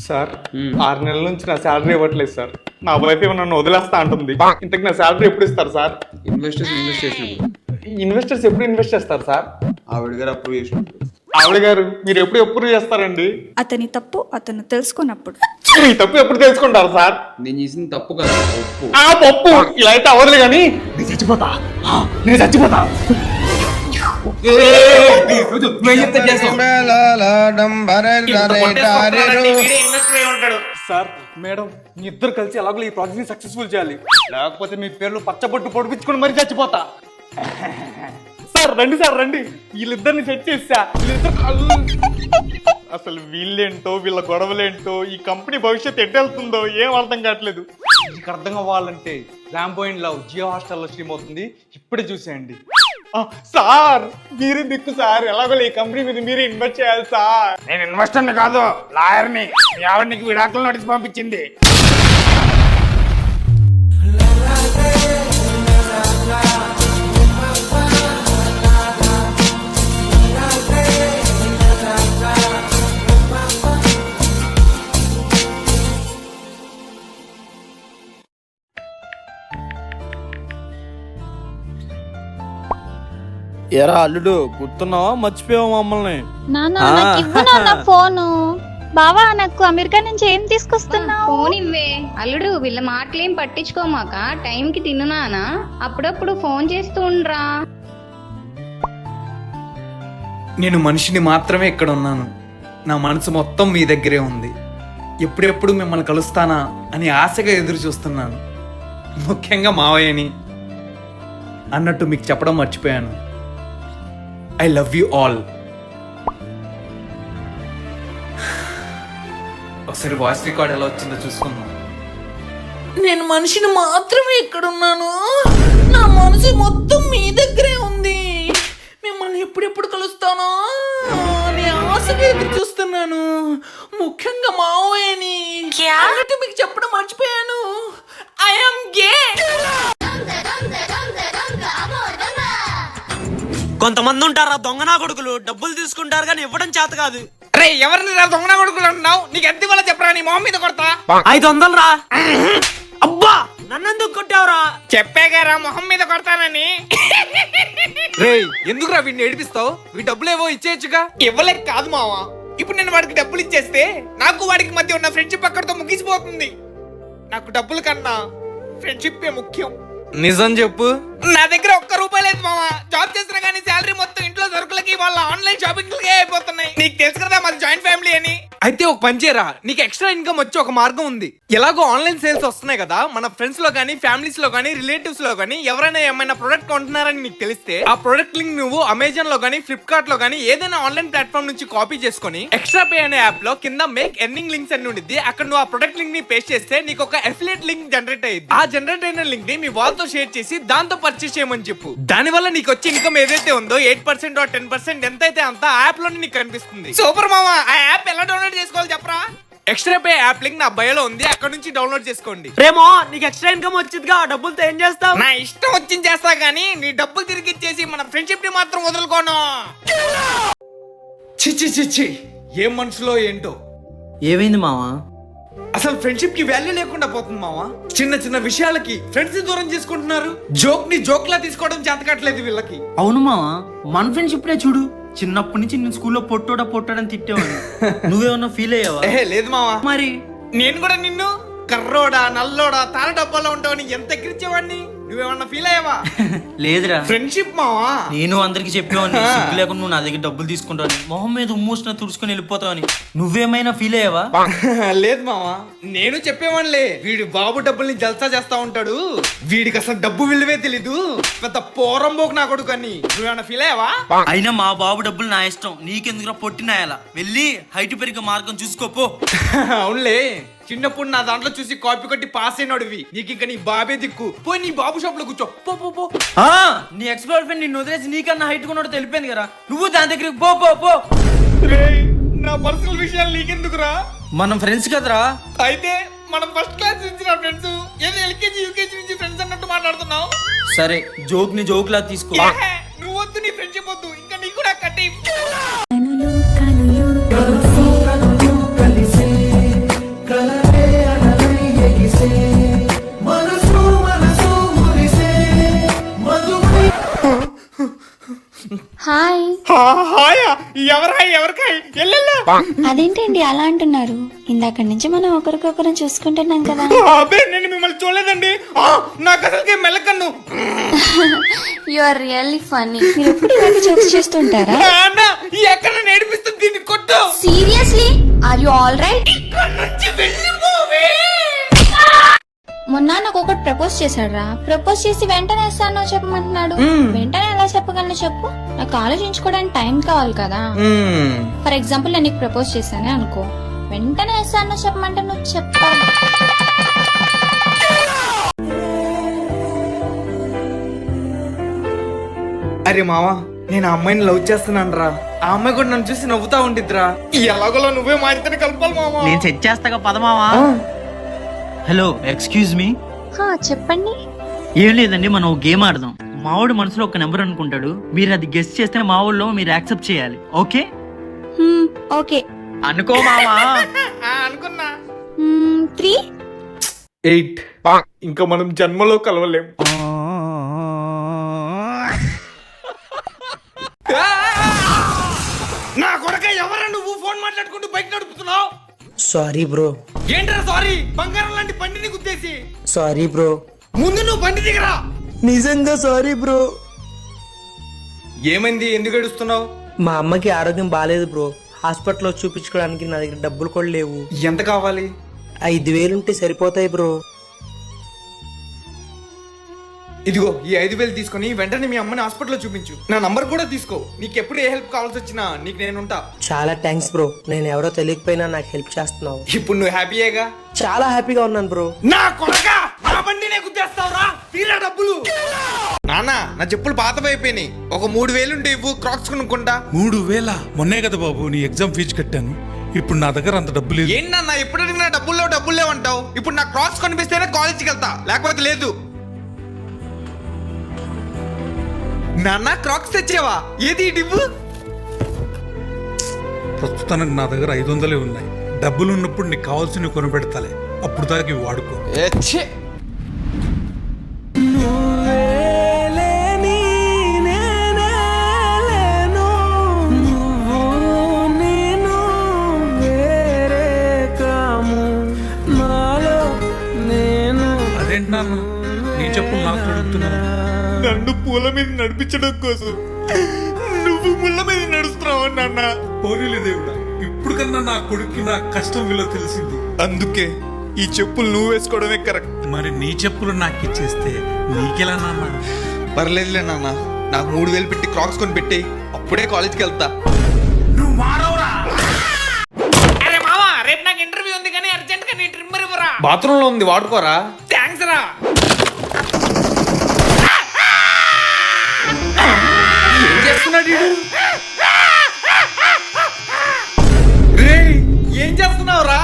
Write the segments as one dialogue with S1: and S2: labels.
S1: Sir 6 నెలల నుంచి నా శాలరీ ఇవ్వట్లేదు సార్. నా వైఫ్ ఏమో నన్ను వదిలేస్తా అంటుంది. ఇంతకు నా శాలరీ ఎప్పుడు ఇస్తారు సార్? ఇన్వెస్టర్స్ ఎప్పుడు ఇన్వెస్ట్ చేస్తారు సార్?
S2: ఆవిడ గారు అప్రూవ్ చేసినప్పుడు.
S1: ఆవిడ గారు మీరు ఎప్పుడు అప్రూవ్ చేస్తారండి?
S3: అతని తప్పు అతను తెలుసుకున్నప్పుడు.
S1: ఈ తప్పు ఎప్పుడు తెలుసుకుంటారు సార్?
S2: నేను చేసిన తప్పు కదా ఒప్పు.
S1: ఆ పప్పు ఇలా అయితే అవ్వదులే కానీ నేను చచ్చిపోతా. సార్ మేడం మీ ఇద్దరు కలిసి ఎలాగో ఈ ప్రాజెక్ట్ ని సక్సెస్ఫుల్ చేయాలి, లేకపోతే మీ పేర్లు పచ్చబొట్టు పొడిపించుకుని మరీ చచ్చిపోతా. సార్ రండి సార్ రండి, వీళ్ళిద్దరిని సెట్ చేసా. అసలు వీళ్ళేంటో వీళ్ళ గొడవలేంటో ఈ కంపెనీ భవిష్యత్తు ఎట్టెళ్తుందో ఏం అర్థం కావట్లేదు. మీకు అర్థం అవ్వాలంటే ర్యాంబో అండ్ లవ్ జియో హాస్టల్లో స్ట్రీమ్ అవుతుంది, ఇప్పుడే చూసేయండి. సార్ మీరే దిక్కు సార్, ఎలాగో ఈ కంపెనీ మీద మీరే ఇన్వెస్ట్ చేయాలి సార్.
S4: నేను ఇన్వెస్టర్ని కాదు, లాయర్ని. మీ ఆవిడ నీకు విడాకులు నోటీస్ పంపించింది.
S5: ఎరా అల్లుడు గుర్తున్నావా? మర్చిపోయావా మమ్మల్ని?
S6: నాన్న ఫోను. బావా నాకు అమెరికా నుంచి ఏం తీసుకొస్తున్నావు?
S7: ఫోన్ ఇవ్వే. అల్లుడు వీళ్ళ మాటలేం పట్టించుకోమాక, టైంకి తిన్నానా, అప్పుడప్పుడు ఫోన్ చేస్తూ ఉండరా.
S8: నేను మనిషిని మాత్రమే ఇక్కడ ఉన్నాను, నా మనసు మొత్తం మీ దగ్గరే ఉంది. ఎప్పుడెప్పుడు మిమ్మల్ని కలుస్తానా అని ఆశగా ఎదురు చూస్తున్నాను. ముఖ్యంగా మావయ్యని. అన్నట్టు మీకు చెప్పడం మర్చిపోయాను, ఐ లవ్ యూ ఆల్. ఒకసారి వాయిస్ రికార్డ్ ఎలా వచ్చిందో చూసుకుందాం.
S5: నేను మనిషిని మాత్రమే ఇక్కడ ఉన్నాను, నా మనసు మొత్తం మీ దగ్గరే ఉంది. మిమ్మల్ని ఎప్పుడెప్పుడు కలుస్తానో అని ఆశగా ఎదురు చూస్తున్నాను. ముఖ్యంగా మావయ్యని. అన్నట్టు మీకు చెప్పడం మర్చిపోయాను, ఐ యామ్ గే.
S9: కొంతమంది ఉంటారా దొంగనా కొడుకులు, డబ్బులు తీసుకుంటారు కానీ ఇవ్వడం చేత కాదు.
S4: రే ఎవరిని రా దొంగన కొడుకులు అంటున్నావు? నీకు ఎంత ఇవ్వాలో చెప్పరా, నీ మొహం మీద కొడతా.
S9: 500 రా. అబ్బా నన్నెందుకు కొట్టావురా?
S4: చెప్పాగారా మొహం మీద కొడతానని.
S8: రే ఎందుకురా వీడిని ఏడిపిస్తావు? వీ డబ్బులేవో ఇచ్చేయచ్చుగా.
S4: ఇవ్వలేక కాదు మావా, ఇప్పుడు నేను వాడికి డబ్బులు ఇచ్చేస్తే నాకు వాడికి మధ్య ఉన్న ఫ్రెండ్షిప్ అక్కడితో ముగిసిపోతుంది. నాకు డబ్బుల కన్నా ఫ్రెండ్షిప్ ముఖ్యం.
S8: నిజం చెప్పు.
S4: నా దగ్గర ఒక్క రూపాయి లేదు మావా. జాబ్ చేస్తున్నా కానీ శాలరీ మొత్తం ఇంట్లో సరుకులకి వాళ్ళ ఆన్లైన్ షాపింగ్ అయిపోతున్నాయి. నీకు తెలుసు కదా మాది జాయింట్ ఫ్యామిలీ అని.
S8: అయితే ఒక పని చేయరా, నీకు ఎక్స్ట్రా ఇన్కమ్ వచ్చే ఒక మార్గం ఉంది. ఎలాగో ఆన్లైన్ సేల్స్ వస్తున్నాయి కదా, మన ఫ్రెండ్స్ లో కానీ ఫ్యామిలీస్ లో కానీ రిలేటివ్స్ లో కానీ ఎవరైనా ఏమైనా ప్రొడక్ట్ కొంటున్నారని నీకు తెలిస్తే ఆ ప్రొడక్ట్ లింక్ నువ్వు అమెజాన్ లో కానీ ఫ్లిప్కార్ట్ లో కానీ ఏదైనా ఆన్లైన్ ప్లాట్ఫామ్ నుంచి కాపీ చేసుకుని ఎక్స్ట్రా పే అనే యాప్ లో కింద మేక్ ఎర్నింగ్ లింక్స్ అని ఉండిద్ది. అక్కడ నువ్వు ఆ ప్రొడక్ట్ లింక్ ని పేస్ట్ చేస్తే నీకు ఒక అఫిలియేట్ లింక్ జనరేట్ అయ్యింది. ఆ జనరేట్ అయిన లింక్ ని మీ వాళ్ళతో షేర్ చేసి దాంతో పర్చేస్ చేయమని చెప్పు. దాని వల్ల నీకు వచ్చే ఇన్కమ్ ఏదైతే ఉందో 8% 10% ఎంతైతే అంత యాప్ లోనే నీకు కనిపిస్తుంది.
S4: సూపర్ మావా, ఆ యాప్ ఎలా డౌన్లోడ్ చేసుకోవాలి చెప్పరా?
S8: ఎక్స్ట్రా పే యాప్ లింక్ నా బయోలో ఉంది, అక్కడ నుంచి డౌన్లోడ్ చేసుకోండి.
S9: రేమో నీకు ఎక్స్ట్రా ఇన్కమ్ వచ్చిందిగా, ఆ డబ్బులతో ఏం చేస్తావు?
S4: నా ఇష్టం వచ్చింది చేస్తా గానీ నీ డబ్బులు తిరిగి ఇచ్చేసి మన ఫ్రెండ్షిప్ ని మాత్రం వదులుకోను.
S8: చిచ్చి చిచ్చి ఏం మనుషులో ఏంటో.
S5: ఏమైంది మావా?
S8: అసలు ఫ్రెండ్షిప్ కి వాల్యూ లేకుండా పోతుంది మావా. చిన్న చిన్న విషయాలకి ఫ్రెండ్స్ ని దూరం చేసుకుంటున్నారు. జోక్ ని జోక్ లా తీసుకోవడం చేతకట్లేదు వీళ్ళకి.
S5: అవును మావా, మన ఫ్రెండ్షిప్ నే చూడు. చిన్నప్పటి నుంచి నేను స్కూల్లో పొట్టోడని తిట్టేవాడిని. నువ్వేమన్నా ఫీల్ అయ్యావా?
S8: లేదు మావా.
S5: మరి
S4: నేను కూడా నిన్ను కర్రోడా నల్లోడా తార డబ్బాలో ఉంటావని ఎంత ఎక్కిరించేవాడిని. నువ్వేమన్నా ఫీల్ అయ్యావా?
S5: లేదురా,
S4: ఫ్రెండ్షిప్ మావా.
S5: నేను అందరికి చెప్పేవాడిని సిగ్గు లేకుండా నువ్వు నా దగ్గర డబ్బులు తీసుకుంటావని, మొహం మీద ఉమ్మూసిన తుడుచుకొని వెళ్ళిపోతావని. నువ్వేమైనా ఫీల్ అయ్యావా?
S8: లేదు మావా, నేను చెప్పేవాళ్ళే. వీడి బాబు డబ్బుల్ని జల్సా చేస్తా ఉంటాడు, వీడికి అసలు డబ్బు విలువే తెలీదు, పెద్ద పోరంబోకు నా కొడుకు అని. నువ్వేమన్నా ఫీల్ అయ్యావా?
S5: అయినా మా బాబు డబ్బులు నా ఇష్టం, నీకెందుకురా పొట్టినాయాలా? వెళ్ళి హైట్ పెరిగే మార్గం చూసుకోపో.
S8: అవునులే, చిన్నప్పుడు నా దాంట్లో చూసి కాపీ కొట్టి పాస్ అయినోడివి. నీకు ఇంకా నీ బాబే దిక్కు. పోయి నీ బాబు షాప్ లో కూర్చో. పో పో పో.
S5: నీ ఎక్స్ గర్ల్ ఫ్రెండ్ నిన్ను వదిలేసి నీకన్నా హైట్ కొన్నాడు తెలిపోయింది కదా, నువ్వు దాని దగ్గరికి పో పో పో.
S4: నా పర్సనల్ విషయాలు నీకెందుకురా?
S5: మనం ఫ్రెండ్స్ కదరా.
S4: అయితే మనం ఫస్ట్ క్లాస్ నుంచి నా ఫ్రెండ్స్, ఏదో ఎల్కేజీ యూకేజీ నుంచి ఫ్రెండ్స్ అన్నట్టు మాట్లాడుతున్నావు.
S5: సరే జోక్ ని జోక్ లా తీసుకో.
S4: నువ్వు వద్దు, నీ ఫ్రెండ్షిప్ వద్దు, ఇంకా నీకు కూడా కట్టి. ఎవరికాయ ఎల్లెల్లా
S6: అదేంటండి అలా అంటున్నారు? ఇందాక నుంచి మనం ఒకరికొకరం చూసుకుంటున్నాం కదా.
S4: అబ్బే నేను మిమ్మల్ని చూడలేదండి. నాకు అసలుకి మెల్లకన్ను.
S6: You are really funny. మీరు ఎప్పుడు ఇలాగే జోక్స్ చేస్తుంటారా?
S4: అన్న ఎక్కడ నేర్పిస్తుంది దీన్ని కొట్టు.
S6: Seriously are you all right? మొన్న నాకు ఒకటి ప్రపోజ్ చేశాడు రా. ప్రపోజ్ చేసి వెంటనే ఇస్తానో చెప్పమంటున్నాడు. వెంటనే ఎలా చెప్పగలను చెప్పు? నాకు ఆలోచించుకోవడానికి టైం కావాలి కదా. ఫర్ ఎగ్జాంపుల్ నేను నీకు ప్రపోజ్ చేశానే అనుకో, వెంటనే ఇస్తానో చెప్పమంటే నువ్వు చెప్పాలి.
S8: అరే మావా, నేను ఆ అమ్మాయిని లవ్ చేస్తున్నాను రా. ఆ అమ్మాయి కూడా నన్ను చూసి నవ్వుతా ఉండిద్దిరా.
S4: ఎలాగోలా నువ్వే మా ఇద్దరిని కలపాలి మామ.
S9: నేను సెట్ చేస్తాగా పదమావా. Hello, excuse me.
S6: చెప్పండి.
S9: ఏం లేదండి, మనం ఒక గేమ్ ఆడదాం. మావాడు మనసులో ఒక నెంబర్ అనుకుంటాడు, మీరు అది గెస్ట్ చేస్తే మా ఊళ్ళో మీరు యాక్సెప్ట్ చేయాలి. ఓకే?
S6: ఓకే
S9: అనుకో మావా.
S4: అనుకున్నా.
S6: 3
S4: 8. ఇంకా మనం జన్మలో కలవలేం. నా కొరక ఎవరా నువ్వు ఫోన్ మాట్లాడుకుంటూ బైక్ నడుపుతున్నావు?
S9: Sorry bro.
S4: ఏంట్రా సారీ? బంగారం లాంటి బండిని గుద్దేసి.
S9: Sorry bro.
S4: ముందు నువ్వు బండి దిగరా.
S9: నిజంగా సారీ బ్రో.
S8: ఏమైంది? ఎందుకు ఏడుస్తున్నావు?
S9: మా అమ్మకి ఆరోగ్యం బాగాలేదు బ్రో. హాస్పిటల్లో చూపించుకోవడానికి నా దగ్గర డబ్బులు కూడా లేవు.
S8: ఎంత కావాలి?
S9: 5,000 ఉంటే సరిపోతాయి బ్రో.
S8: ఇదిగో ఈ 5,000 తీసుకొని వెంటనే మీ అమ్మని హాస్పిటల్లో చూపించు. నా నంబర్ కూడా తీసుకో. నీకు ఎప్పుడు ఏ హెల్ప్ కావాల్సి వచ్చినా నీకు నేనుంటా.
S9: చాలా థ్యాంక్స్ బ్రో. నేను ఎవరో తెలియకపోయినా నాకు హెల్ప్ చేస్తున్నావు.
S8: ఇప్పుడు నువ్వు హ్యాపీయేగా?
S9: చాలా హ్యాపీగా ఉన్నాను బ్రో.
S4: నా కొరక నా బండినే గుద్దేస్తావురా. తీరా డబ్బులు.
S8: నాన్న, నా చెప్పులు పాతవైపోయినాయి. ఒక 3,000 ఉంటే ఇవ్వు, క్రాక్స్ కొనుక్కుంటా.
S10: 3,000? మొన్నే కదా బాబు నీ ఎగ్జామ్ ఫీజు కట్టాను. ఇప్పుడు నా దగ్గర అంత డబ్బు లేదు.
S8: ఏంటన్నా ఎప్పుడు అడిగినా డబ్బులు లేవు అంటావు? ఇప్పుడు నాకు క్రాక్స్ కొనిపిస్తేనే కాలేజీకి వెళ్తా, లేకపోతే లేదు. నాన్న, క్రాక్స్ తెచ్చావా? ఏది ఇవ్వు.
S10: ప్రస్తుతానికి నా దగ్గర 500 ఉన్నాయి. డబ్బులు ఉన్నప్పుడు నీకు కావాల్సినవి కొనిపెడతాలే, అప్పుడు దాకా ఇవి వాడుకో. అదేంటి నాన్న, నీ చెప్పులు నాకు అడుగుతున్నాను.
S4: నన్ను పూల మీద నడిపించడం కోసం నువ్వు ముళ్ళ మీద నడుస్తున్నావు నాన్న.
S10: పోనీలే దేవుడా, ఇప్పుడు కన్నా నా కొడుక్కి నా కష్టం విలువ తెలిసింది.
S4: అందుకే ఈ చెప్పులు నువ్వు వేసుకోవడమే కరెక్ట్.
S10: మరి నీ చెప్పులు నాకు ఇచ్చేస్తే నీకెలా నాన్న?
S8: పర్లేదులే నాన్న, నాకు 3,000 పెట్టి క్రాక్స్ కొని పెట్టి అప్పుడే కాలేజ్కి వెళ్తా.
S10: నువ్వు మారవురా.
S4: అరే మావా, రేపు నాకు ఇంటర్వ్యూ ఉంది కానీ అర్జెంట్ గా నీ ట్రిమ్మర్ ఇవ్వరా.
S8: బాత్రూమ్ లో ఉంది, వాడుకోరా.
S4: థ్యాంక్స్ రా.
S8: ఏం చేస్తున్నాడు వీడు? రేయ్, ఏం చేస్తున్నావు రా?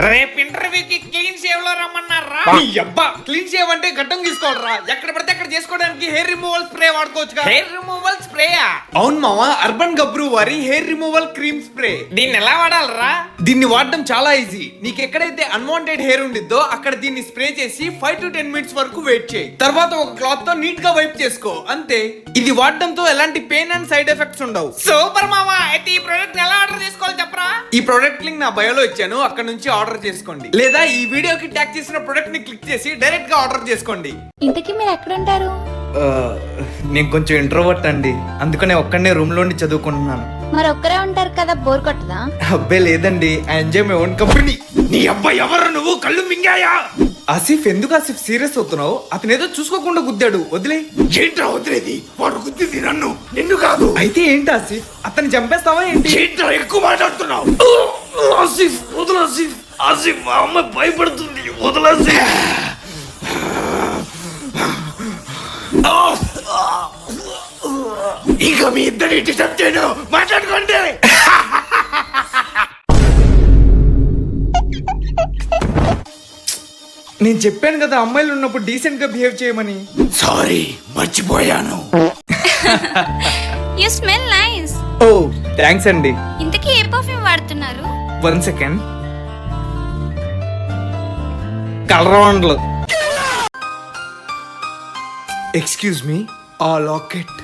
S4: రేపు ఇంటర్వ్యూకి క్లీన్ షేవ్ లో రమ్మన్నారా.
S8: అబ్బా, క్లీన్ షేవ్ అంటే గడ్డం తీసుకోవాలరా. ఎక్కడ పడితే అక్కడ చేసుకోవడానికి హెయిర్ రిమూవల్ స్ప్రే వాడుకోవచ్చు.
S4: హెయిర్ రిమూవల్ స్ప్రేయా?
S8: అవును మావా, అర్బన్ గబ్రు వారి హెయిర్ రిమూవల్ క్రీమ్ స్ప్రే.
S4: దీన్ని ఎలా వాడాలరా?
S8: దీన్ని వాడడం చాలా ఈజీ. నీకు ఎక్కడైతే అన్వాంటెడ్ హెయిర్ ఉండిద్దో అక్కడ దీన్ని స్ప్రే చేసి 5 to 10 minutes వరకు వెయిట్ చేయి. తర్వాత ఒక క్లాత్ తో నీట్ గా వైప్ చేసుకో, అంతే. ఇది వాడడంతో ఎలాంటి పెయిన్ అండ్ సైడ్ ఎఫెక్ట్స్ ఉండవు.
S4: సూపర్ మావా. అయితే ఈ ప్రోడక్ట్ ఎలా ఆర్డర్ చేసుకోవాలి చెప్పరా?
S8: ఈ ప్రోడక్ట్ లింక్ నా బయోలో ఇచ్చాను, అక్కడ నుంచి ఆర్డర్ చేసుకోండి. లేదా ఈ వీడియోకి ట్యాగ్ చేసిన ప్రొడక్ట్ ని క్లిక్ చేసి డైరెక్ట్ గా ఆర్డర్ చేసుకోండి.
S6: ఇంతకీ మీరు ఎక్కడ ఉంటారు?
S8: నేను కొంచెం ఇంట్రోవర్ట్ అండి, అందుకనే ఒక్కడనే రూమ్ లోని చదువుకుంటున్నాను.
S6: మరి ఒక్కరే ఉంటారు కదా, బోర్ కొట్టదా?
S8: అబ్బే లేదండి, I enjoy my own company.
S4: నీ అబ్బాయి ఎవరు? నువ్వు కళ్ళు మింగాయా?
S8: ఆసిఫ్, ఎందుకు ఆసిఫ్ సీరియస్ అవుతున్నావు? అతను ఏదో చూసుకోకుండా గుద్దాడు, వదిలే.
S4: ఏంట్రా వదిలేది? వాడు గుద్దింది నన్ను, నిన్ను కాదు.
S8: అయితే ఏంటి ఆసిఫ్, అతన్ని చంపేస్తావా ఏంటి?
S4: ఏంట్రా ఎక్కువ మాట్లాడుతున్నావు?
S9: ఆసిఫ్ వదలు. ఆసిఫ్, ఆసిఫ్, మా అమ్మ భయపడుతుంది, వదలు ఆసిఫ్.
S4: ఇంకా మీ ఇద్దరి డిస్టర్బ్ చేయను, మాట్లాడుకోండి.
S8: నేను చెప్పాను కదా అమ్మాయిలు ఉన్నప్పుడు డీసెంట్ గా బిహేవ్ చేయమని.
S4: సారీ, మర్చిపోయాను.
S6: You smell nice.
S8: Oh thanks అండి.
S6: ఇంతకీ ఏ పర్ఫ్యూమ్ వాడుతున్నారు?
S8: 1 second. కలరవండ్లు. ఎక్స్క్యూజ్ మీ, ఆ లాకెట్.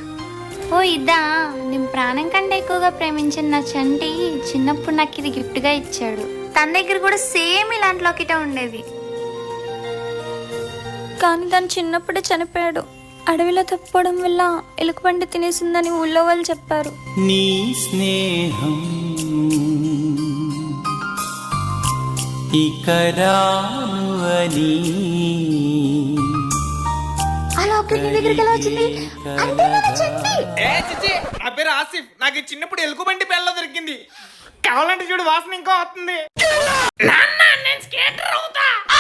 S6: ఓ ఓహో ఇదా, నేను ప్రాణం కంటే ఎక్కువగా ప్రేమించిన నా చంటి చిన్నప్పుడు నాకు ఇది గిఫ్ట్ గా ఇచ్చాడు. తన దగ్గర కూడా సేమ్ ఇలాంటి లాకెటే ఉండేది. కానీ తను చిన్నప్పుడే చనిపోయాడు. అడవిలో తప్పుకోవడం వల్ల ఎలుకబండి తినేసిందని ఊళ్ళో వాళ్ళు చెప్పారు.
S9: నీ స్నేహం ఇకరానువని
S6: ఆ లాకెట్ నీ దగ్గరికి ఎలా వచ్చింది? అంటే మన చంటి.
S4: ఏ చిచ్చి, నా పేరు ఆసిఫ్. నాకు చిన్నప్పుడు ఎలుగుబంటి పిల్ల దొరికింది. కావాలంటే చూడు, వాసన ఇంకా వస్తుంది.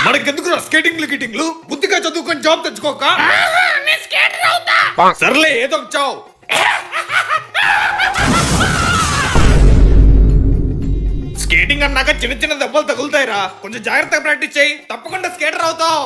S4: మనకెందుకు స్కేటింగ్లు గిటింగ్లు? బుద్ధిగా చదువుకొని జాబ్ తెచ్చుకోక. సర్లే ఏదో ఒక చావు. స్కేటింగ్ అన్నాక చిన్న చిన్న దెబ్బలు తగులుతాయిరా, కొంచెం జాగ్రత్తగా ప్రాక్టీస్ చేయి, తప్పకుండా స్కేటర్ అవుతావు.